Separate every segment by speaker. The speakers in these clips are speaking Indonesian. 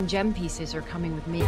Speaker 1: Gem pieces are coming with me.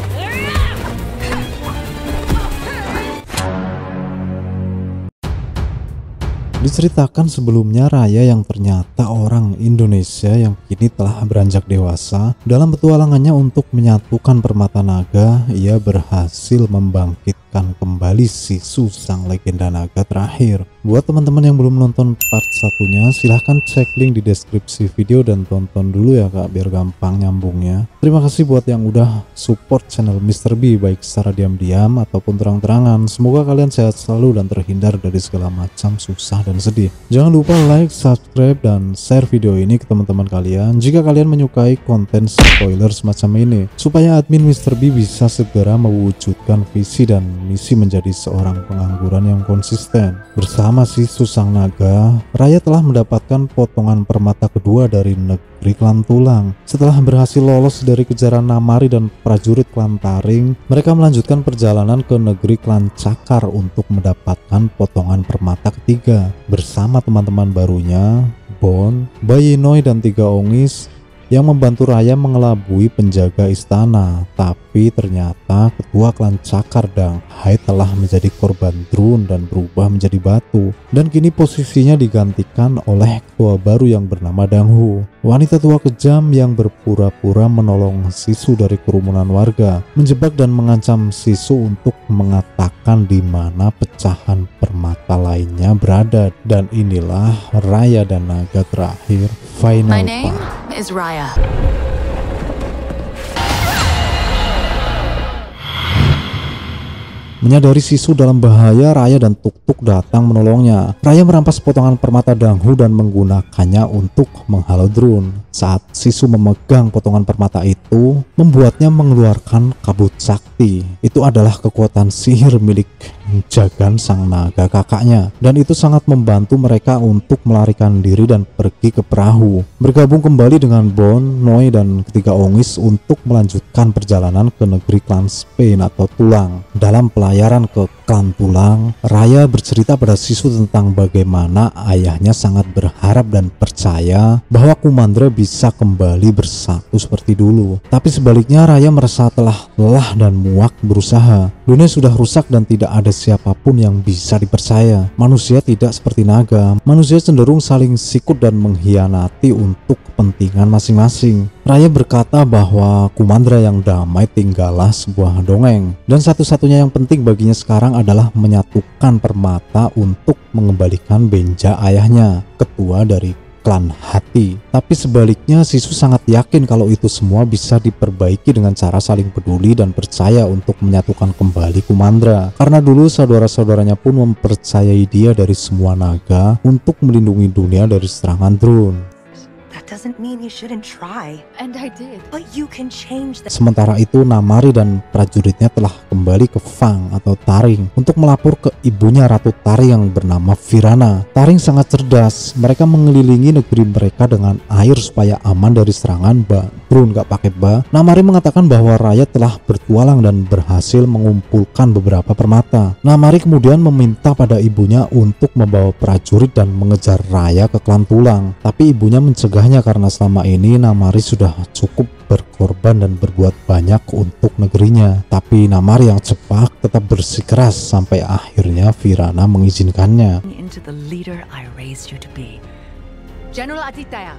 Speaker 2: Diceritakan sebelumnya Raya yang ternyata orang Indonesia yang kini telah beranjak dewasa, dalam petualangannya untuk menyatukan permata naga, ia berhasil membangkitkan kembali Sisu sang legenda naga terakhir. Buat teman-teman yang belum nonton part satunya, silahkan cek link di deskripsi video dan tonton dulu ya kak, biar gampang nyambungnya. Terima kasih buat yang udah support channel Mr. B baik secara diam-diam ataupun terang-terangan. Semoga kalian sehat selalu dan terhindar dari segala macam susah dan sedih. Jangan lupa like, subscribe, dan share video ini ke teman-teman kalian jika kalian menyukai konten spoiler semacam ini, supaya admin Mr. B bisa segera mewujudkan visi dan misi menjadi seorang pengangguran yang konsisten. Bersama Sisu sang naga, Raya telah mendapatkan potongan permata kedua dari negeri Klan Tulang. Setelah berhasil lolos dari kejaran Namari dan prajurit Klan Taring, mereka melanjutkan perjalanan ke negeri Klan Cakar untuk mendapatkan potongan permata ketiga bersama teman-teman barunya, Bon, Bayinoi, dan Tiga Ongis yang membantu Raya mengelabui penjaga istana. Tapi ternyata ketua Klan Cakar Dang Hai telah menjadi korban drone dan berubah menjadi batu, dan kini posisinya digantikan oleh ketua baru yang bernama Dang Hu, wanita tua kejam yang berpura-pura menolong Sisu dari kerumunan warga, menjebak dan mengancam Sisu untuk mengatakan di mana pecahan permata lainnya berada. Dan inilah Raya dan naga terakhir, final
Speaker 3: My name
Speaker 2: part.
Speaker 3: is Raya.
Speaker 2: Menyadari Sisu dalam bahaya, Raya dan Tuk-Tuk datang menolongnya. Raya merampas potongan permata Dang Hu dan menggunakannya untuk menghalau drone. Saat Sisu memegang potongan permata itu, membuatnya mengeluarkan kabut sakti. Itu adalah kekuatan sihir milik Jagan sang naga kakaknya, dan itu sangat membantu mereka untuk melarikan diri dan pergi ke perahu, bergabung kembali dengan Bon, Noi, dan ketiga Ongis untuk melanjutkan perjalanan ke negeri Klan Spain atau Tulang. Dalam pelayaran ke Klan Tulang, Raya bercerita pada Sisu tentang bagaimana ayahnya sangat berharap dan percaya bahwa Kumandra bisa kembali bersatu seperti dulu. Tapi sebaliknya, Raya merasa telah lelah dan muak berusaha. Dunia sudah rusak dan tidak ada siapapun yang bisa dipercaya. Manusia tidak seperti naga. Manusia cenderung saling sikut dan mengkhianati untuk kepentingan masing-masing. Raya berkata bahwa Kumandra yang damai tinggallah sebuah dongeng, dan satu-satunya yang penting baginya sekarang adalah menyatukan permata untuk mengembalikan Benja ayahnya, ketua dari Klan Hati. Tapi sebaliknya, Sisu sangat yakin kalau itu semua bisa diperbaiki dengan cara saling peduli dan percaya untuk menyatukan kembali Kumandra, karena dulu saudara-saudaranya pun mempercayai dia dari semua naga untuk melindungi dunia dari serangan drone.
Speaker 4: That doesn't mean you shouldn't try.
Speaker 1: And I did.
Speaker 4: But you can change that.
Speaker 2: Sementara itu, Namari dan prajuritnya telah kembali ke Fang atau Taring untuk melapor ke ibunya Ratu Taring yang bernama Virana. Taring sangat cerdas. Mereka mengelilingi negeri mereka dengan air supaya aman dari serangan drone gak pakai ba. Namari mengatakan bahwa Raya telah bertualang dan berhasil mengumpulkan beberapa permata. Namari kemudian meminta pada ibunya untuk membawa prajurit dan mengejar Raya ke Klan Tulang. Tapi ibunya mencegahnya karena selama ini Namari sudah cukup berkorban dan berbuat banyak untuk negerinya. Tapi Namari yang cepat tetap bersikeras sampai akhirnya Virana mengizinkannya.
Speaker 4: Into the leader I raised you to be.
Speaker 1: General Atitaya.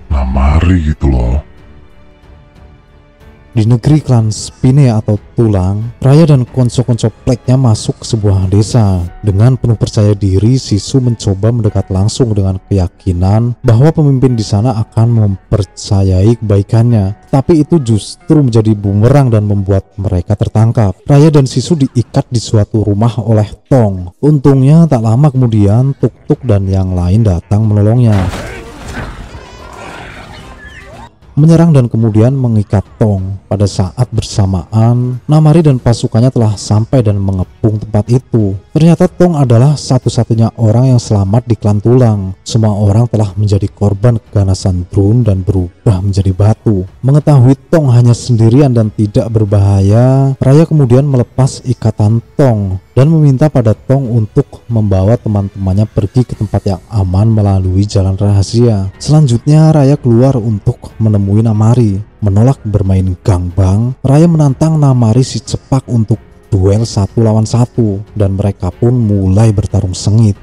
Speaker 5: Namari gitu loh.
Speaker 2: Di negeri Klan Spine atau Tulang, Raya dan konco-konco pleknya masuk ke sebuah desa. Dengan penuh percaya diri, Sisu mencoba mendekat langsung dengan keyakinan bahwa pemimpin di sana akan mempercayai kebaikannya. Tapi itu justru menjadi bumerang dan membuat mereka tertangkap. Raya dan Sisu diikat di suatu rumah oleh Tong. Untungnya tak lama kemudian Tuk-Tuk dan yang lain datang menolongnya, menyerang dan kemudian mengikat Tong. Pada saat bersamaan, Namari dan pasukannya telah sampai dan mengepung tempat itu. Ternyata Tong adalah satu-satunya orang yang selamat di Klan Tulang. Semua orang telah menjadi korban keganasan drone dan berubah menjadi batu. Mengetahui Tong hanya sendirian dan tidak berbahaya, Raya kemudian melepas ikatan Tong dan meminta pada Tong untuk membawa teman-temannya pergi ke tempat yang aman melalui jalan rahasia. Selanjutnya Raya keluar untuk menemui Namari. Menolak bermain gangbang, Raya menantang Namari si cepak untuk duel 1 lawan 1 dan mereka pun mulai bertarung sengit.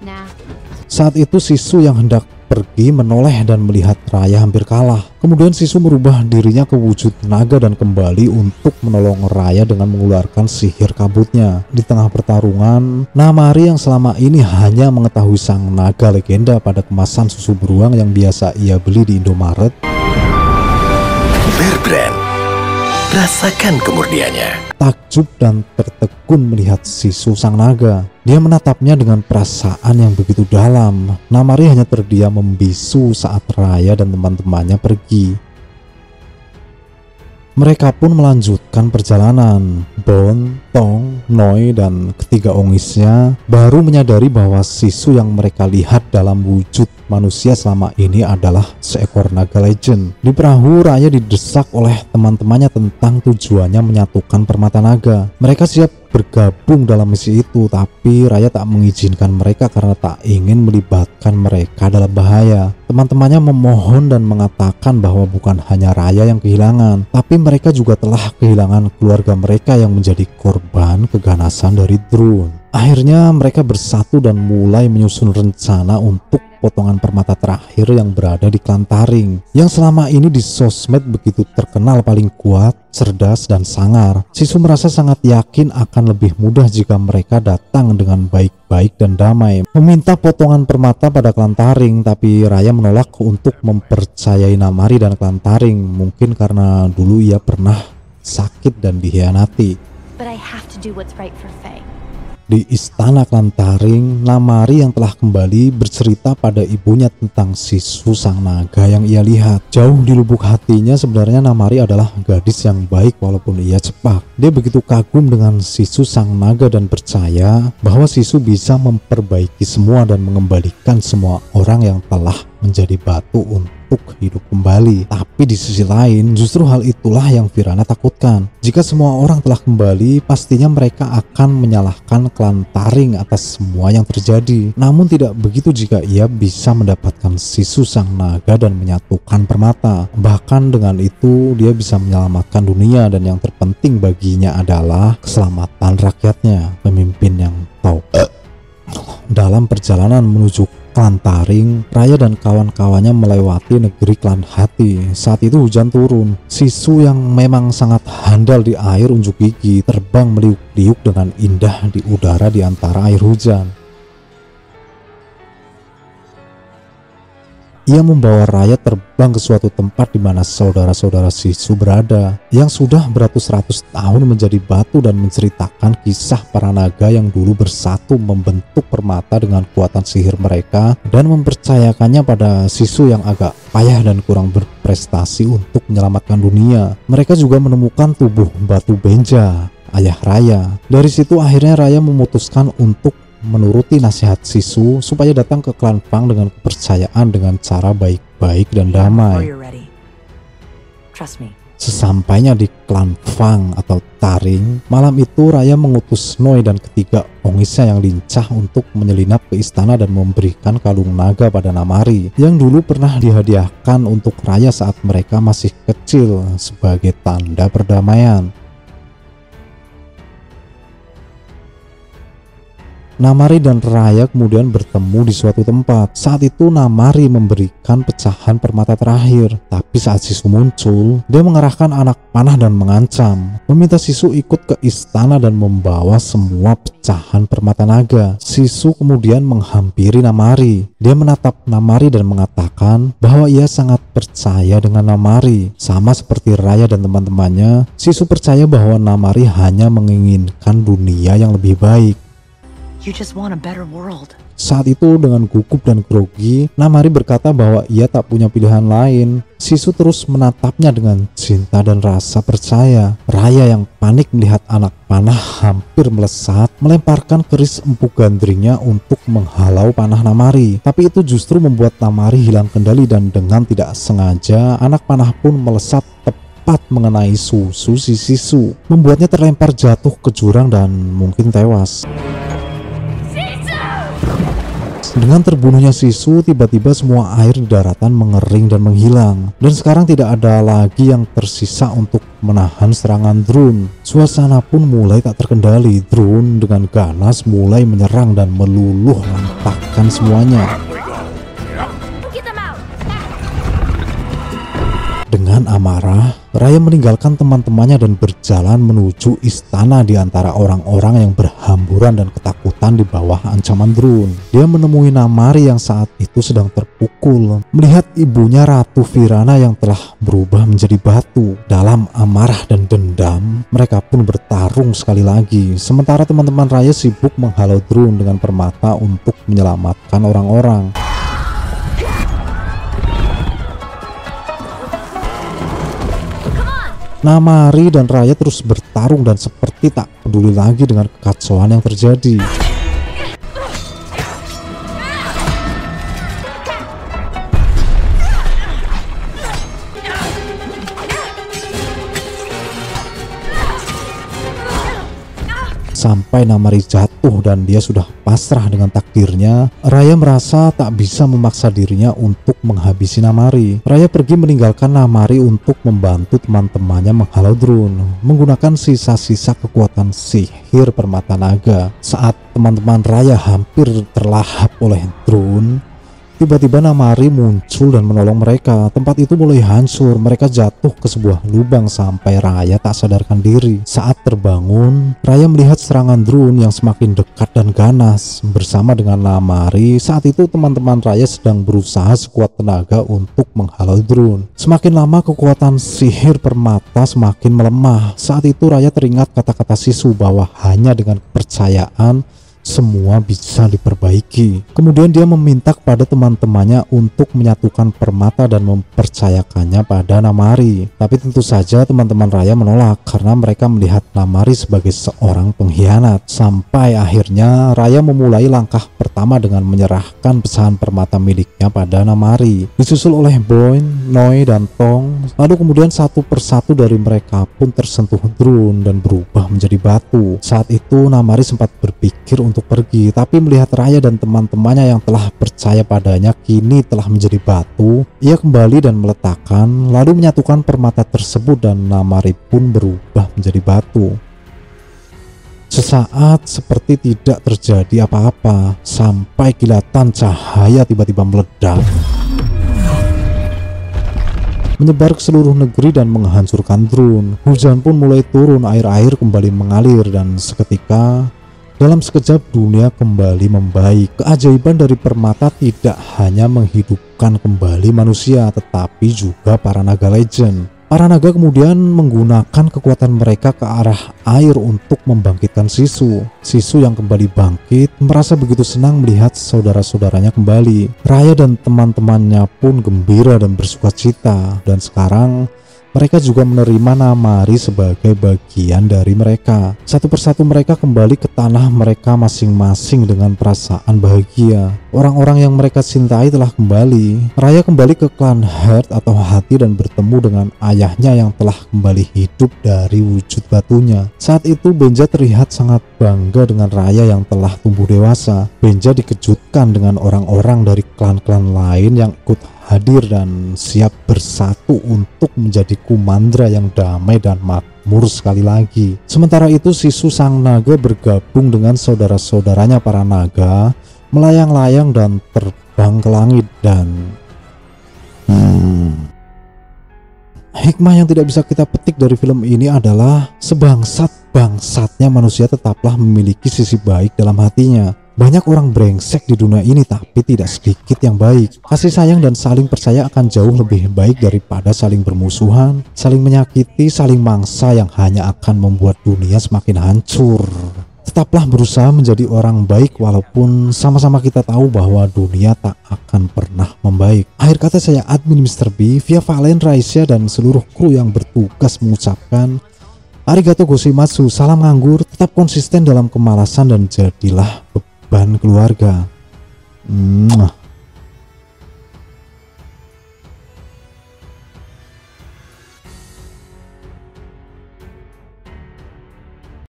Speaker 1: Nah,
Speaker 2: Saat itu Sisu yang hendak pergi menoleh dan melihat Raya hampir kalah. Kemudian Sisu merubah dirinya ke wujud naga dan kembali untuk menolong Raya dengan mengeluarkan sihir kabutnya. Di tengah pertarungan, Namari yang selama ini hanya mengetahui sang naga legenda pada kemasan susu beruang yang biasa ia beli di Indomaret,
Speaker 3: Bear Brand. Rasakan kemurniannya.
Speaker 2: takjub dan tertegun melihat Sisu sang naga. Dia menatapnya dengan perasaan yang begitu dalam. Namari hanya terdiam membisu saat Raya dan teman-temannya pergi. Mereka pun melanjutkan perjalanan. Bon, Tong, Noi, dan ketiga ongisnya baru menyadari bahwa Sisu yang mereka lihat dalam wujud manusia selama ini adalah seekor naga legend. Di perahu, Raya didesak oleh teman-temannya tentang tujuannya menyatukan permata naga. Mereka siap bergabung dalam misi itu, tapi Raya tak mengizinkan mereka karena tak ingin melibatkan mereka dalam bahaya. Teman-temannya memohon dan mengatakan bahwa bukan hanya Raya yang kehilangan, tapi mereka juga telah kehilangan keluarga mereka yang menjadi korban keganasan dari drone. Akhirnya mereka bersatu dan mulai menyusun rencana untuk potongan permata terakhir yang berada di klan Taring, yang selama ini di sosmed begitu terkenal paling kuat, cerdas, dan sangar. Sisu merasa sangat yakin akan lebih mudah jika mereka datang dengan baik-baik dan damai, meminta potongan permata pada klan Taring, tapi Raya menolak untuk mempercayai Namari dan klan Taring, mungkin karena dulu ia pernah sakit dan dikhianati.
Speaker 6: But I have to do what's right for Faye.
Speaker 2: Di istana klan Taring, Namari yang telah kembali bercerita pada ibunya tentang Sisu sang naga yang ia lihat. Jauh di lubuk hatinya sebenarnya Namari adalah gadis yang baik walaupun ia cepak. Dia begitu kagum dengan Sisu sang naga dan percaya bahwa Sisu bisa memperbaiki semua dan mengembalikan semua orang yang telah menjadi batu untuk hidup kembali. Tapi di sisi lain, justru hal itulah yang Virana takutkan. Jika semua orang telah kembali, pastinya mereka akan menyalahkan klan Taring atas semua yang terjadi. Namun tidak begitu jika ia bisa mendapatkan Sisu sang naga dan menyatukan permata. Bahkan dengan itu dia bisa menyelamatkan dunia, dan yang terpenting baginya adalah keselamatan rakyatnya, pemimpin yang tahu. Dalam perjalanan menuju klan Taring, Raya dan kawan-kawannya melewati negeri klan Hati. Saat itu hujan turun. Sisu yang memang sangat handal di air unjuk gigi terbang meliuk-liuk dengan indah di udara di antara air hujan. Ia membawa Raya terbang ke suatu tempat di mana saudara-saudara Sisu berada, yang sudah beratus-ratus tahun menjadi batu dan menceritakan kisah para naga yang dulu bersatu membentuk permata dengan kekuatan sihir mereka dan mempercayakannya pada Sisu yang agak payah dan kurang berprestasi untuk menyelamatkan dunia. Mereka juga menemukan tubuh Batu Benja, ayah Raya. Dari situ akhirnya Raya memutuskan untuk menuruti nasihat Sisu supaya datang ke klan Fang dengan kepercayaan dengan cara baik-baik dan
Speaker 4: Before
Speaker 2: damai.
Speaker 4: you're ready. Trust me.
Speaker 2: Sesampainya di klan Fang atau Taring, malam itu Raya mengutus Noi dan ketiga ongisnya yang lincah untuk menyelinap ke istana dan memberikan kalung naga pada Namari yang dulu pernah dihadiahkan untuk Raya saat mereka masih kecil sebagai tanda perdamaian. Namari dan Raya kemudian bertemu di suatu tempat. Saat itu Namari memberikan pecahan permata terakhir, tapi saat Sisu muncul, dia mengerahkan anak panah dan mengancam, meminta Sisu ikut ke istana dan membawa semua pecahan permata naga. Sisu kemudian menghampiri Namari. Dia menatap Namari dan mengatakan bahwa ia sangat percaya dengan Namari. Sama seperti Raya dan teman-temannya, Sisu percaya bahwa Namari hanya menginginkan dunia yang lebih baik.
Speaker 4: You just want a better world.
Speaker 2: Saat itu dengan gugup dan grogi, Namari berkata bahwa ia tak punya pilihan lain. Sisu terus menatapnya dengan cinta dan rasa percaya. Raya yang panik melihat anak panah hampir melesat, melemparkan keris empu gandringnya untuk menghalau panah Namari. Tapi itu justru membuat Namari hilang kendali dan dengan tidak sengaja anak panah pun melesat tepat mengenai susu si Sisu, membuatnya terlempar jatuh ke jurang dan mungkin tewas. Dengan terbunuhnya Sisu, tiba-tiba semua air di daratan mengering dan menghilang, dan sekarang tidak ada lagi yang tersisa untuk menahan serangan drone. Suasana pun mulai tak terkendali. Drone dengan ganas mulai menyerang dan meluluh lantakkan semuanya. Dengan amarah, Raya meninggalkan teman-temannya dan berjalan menuju istana di antara orang-orang yang berhamburan dan ketakutan di bawah ancaman drone. Dia menemui Namari yang saat itu sedang terpukul, melihat ibunya Ratu Virana yang telah berubah menjadi batu. Dalam amarah dan dendam, mereka pun bertarung sekali lagi. Sementara teman-teman Raya sibuk menghalau drone dengan permata untuk menyelamatkan orang-orang. Namari dan Raya terus bertarung dan seperti tak peduli lagi dengan kekacauan yang terjadi. Sampai Namari jatuh dan dia sudah pasrah dengan takdirnya, Raya merasa tak bisa memaksa dirinya untuk menghabisi Namari. Raya pergi meninggalkan Namari untuk membantu teman-temannya menghalau drone menggunakan sisa-sisa kekuatan sihir permata naga. Saat teman-teman Raya hampir terlahap oleh drone, tiba-tiba Namari muncul dan menolong mereka. Tempat itu mulai hancur, mereka jatuh ke sebuah lubang sampai Raya tak sadarkan diri. Saat terbangun, Raya melihat serangan drone yang semakin dekat dan ganas. Bersama dengan Namari, saat itu teman-teman Raya sedang berusaha sekuat tenaga untuk menghalau drone. Semakin lama kekuatan sihir permata semakin melemah. Saat itu Raya teringat kata-kata Sisu bahwa hanya dengan kepercayaan semua bisa diperbaiki. Kemudian dia meminta kepada teman-temannya untuk menyatukan permata dan mempercayakannya pada Namari. Tapi tentu saja teman-teman Raya menolak karena mereka melihat Namari sebagai seorang pengkhianat. Sampai akhirnya Raya memulai langkah pertama dengan menyerahkan pecahan permata miliknya pada Namari, disusul oleh Boin, Noi, dan Tong. Lalu kemudian satu persatu dari mereka pun tersentuh drone dan berubah menjadi batu. Saat itu Namari sempat berpikir untuk pergi, tapi melihat Raya dan teman-temannya yang telah percaya padanya kini telah menjadi batu, ia kembali dan meletakkan lalu menyatukan permata tersebut dan Namari pun berubah menjadi batu. Sesaat seperti tidak terjadi apa-apa sampai kilatan cahaya tiba-tiba meledak, menyebar ke seluruh negeri dan menghancurkan drone. Hujan pun mulai turun, air-air kembali mengalir dan seketika dalam sekejap dunia kembali membaik. Keajaiban dari permata tidak hanya menghidupkan kembali manusia, tetapi juga para naga legend. Para naga kemudian menggunakan kekuatan mereka ke arah air untuk membangkitkan Sisu. Sisu yang kembali bangkit merasa begitu senang melihat saudara-saudaranya kembali. Raya dan teman-temannya pun gembira dan bersukacita, dan sekarang mereka juga menerima Namari sebagai bagian dari mereka. Satu persatu mereka kembali ke tanah mereka masing-masing dengan perasaan bahagia. Orang-orang yang mereka cintai telah kembali. Raya kembali ke klan Heart atau hati dan bertemu dengan ayahnya yang telah kembali hidup dari wujud batunya. Saat itu Benja terlihat sangat bangga dengan Raya yang telah tumbuh dewasa. Benja dikejutkan dengan orang-orang dari klan-klan lain yang ikut hadir dan siap bersatu untuk menjadi Kumandra yang damai dan makmur sekali lagi. Sementara itu Sisu sang naga bergabung dengan saudara-saudaranya para naga, melayang-layang dan terbang ke langit. Dan hikmah yang tidak bisa kita petik dari film ini adalah sebangsat-bangsatnya manusia tetaplah memiliki sisi baik dalam hatinya. Banyak orang brengsek di dunia ini, tapi tidak sedikit yang baik. Kasih sayang dan saling percaya akan jauh lebih baik daripada saling bermusuhan, saling menyakiti, saling mangsa yang hanya akan membuat dunia semakin hancur. Tetaplah berusaha menjadi orang baik walaupun sama-sama kita tahu bahwa dunia tak akan pernah membaik. Akhir kata saya admin Mr. B, Via Valen, Raisya dan seluruh kru yang bertugas mengucapkan arigato gozaimasu, salam nganggur, tetap konsisten dalam kemalasan dan jadilah beban keluarga.